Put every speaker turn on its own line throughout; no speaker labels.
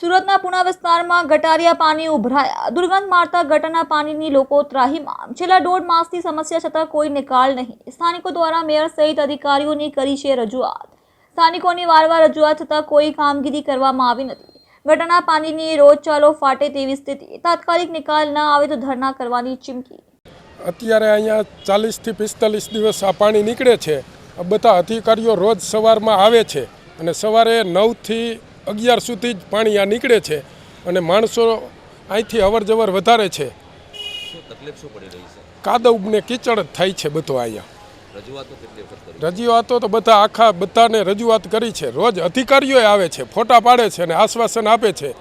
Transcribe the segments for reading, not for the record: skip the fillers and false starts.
સુરતના પુણા વિસ્તારમાં ગટારિયા પાણી ઉભરાયા। દુર્ગંધ મારતા ગટરના પાણીની લોકો ત્રાહીમામ। છેલ્લા 1.5 માસથી સમસ્યા છતાં કોઈ નિકાલ નહીં। સ્થાનિકો દ્વારા મેયર સહિત અધિકારીઓની કરી છે રજૂઆત। સ્થાનિકોની વારંવાર રજૂઆત છતાં કોઈ કામગીરી કરવામાં આવી નથી। ગટરના પાણીની રોજચાલો ફાટે તેવી સ્થિતિ। તાત્કાલિક નિકાલ ન આવે તો ધરણા કરવાની ચીમકી।
અત્યારે અહીંયા 40 થી 45 દિવસ આ પાણી નીકળે છે। બધા અધિકારીઓ રોજ સવારમાં આવે છે અને સવારે 9 થી 11 સુધી જ પાણી આ નીકળે છે અને માણસો અહીંથી અવર જવર વધારે છે।
તકલીફ શું પડી રહી છે?
કાદવ ને કીચડ થાય છે બધું અહીંયા।
રજૂઆતો
તો બધાને રજૂઆત કરી છે। રોજ અધિકારીઓ આવે છે, ફોટા પાડે છે અને આશ્વાસન આપે છે,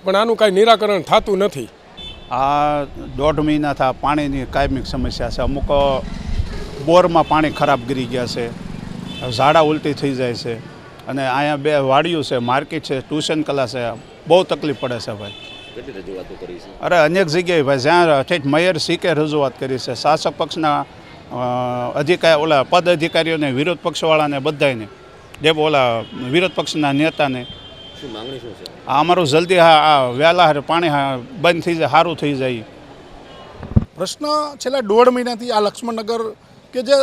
પણ આનું કાંઈ નિરાકરણ થતું નથી।
આ 1.5 મહિનાથી પાણીની કાયમિક સમસ્યા છે। અમુક બોરમાં પાણી ખરાબ ગરી ગયા છે, ઝાડા ઉલટી થઈ જાય છે અને અહીંયા 2 વાડીઓ છે, માર્કેટ છે, ટ્યુશન ક્લાસ છે, બહુ તકલીફ પડે છે ભાઈ।
કેટલી રજૂઆતો કરી છે?
અરે અનેક જગ્યાએ ભાઈ, જ્યાં ઠેઠ મેયર સીકે રજૂઆત કરી છે, શાસક પક્ષના પદ અધિકારીઓને, વિરોધ પક્ષવાળાને, બધાને, વિરોધ પક્ષના નેતાને।
શું માંગણી શું છે?
અમારું જલ્દી વહેલા પાણી બંધ થઈ જાય, સારું થઈ જાય।
પ્રશ્ન છેલ્લા 1.5 મહિનાથી આ લક્ષ્મણનગર કે જે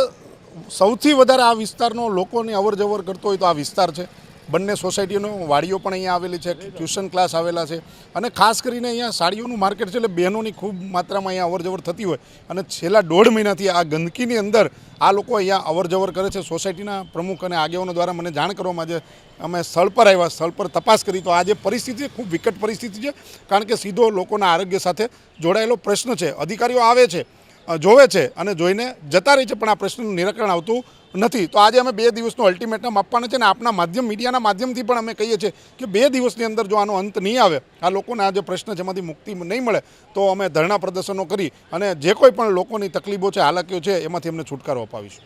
સૌથી વધારે આ વિસ્તારનો લોકોની અવર જવર કરતો હોય તો આ વિસ્તાર છે। બંને સોસાયટીનો વાડીઓ પણ અહીંયા આવેલી છે, ટ્યુશન ક્લાસ આવેલા છે અને ખાસ કરીને અહીંયા સાડીઓનું માર્કેટ છે, એટલે બહેનોની ખૂબ માત્રામાં અહીંયા અવર જવર થતી હોય અને છેલ્લા 1.5 મહિનાથી આ ગંદકીની અંદર આ લોકો અહીંયા અવર જવર કરે છે। સોસાયટીના પ્રમુખ અને આગેવાનો દ્વારા મને જાણ કરવામાં આજે અમે સ્થળ પર આવ્યા, સ્થળ પર તપાસ કરી તો આ જે પરિસ્થિતિ ખૂબ વિકટ પરિસ્થિતિ છે, કારણ કે સીધો લોકોના આરોગ્ય સાથે જોડાયેલો પ્રશ્ન છે। અધિકારીઓ આવે છે, જોવે છે અને જોઈને જતા રહે છે, પણ આ પ્રશ્નનું નિરાકરણ આવતું નથી। તો આજે અમે 2 દિવસનો અલ્ટિમેટમ આપવાના છે અને આપના માધ્યમ, મીડિયાના માધ્યમથી પણ અમે કહીએ છીએ કે 2 દિવસની અંદર જો આનો અંત નહીં આવે, આ લોકોને આ જે પ્રશ્ન છે એમાંથી મુક્તિ નહીં મળે તો અમે ધરણા પ્રદર્શનો કરી અને જે કોઈ પણ લોકોની તકલીફો છે, હાલાકીઓ છે, એમાંથી અમને છુટકારો અપાવીશું।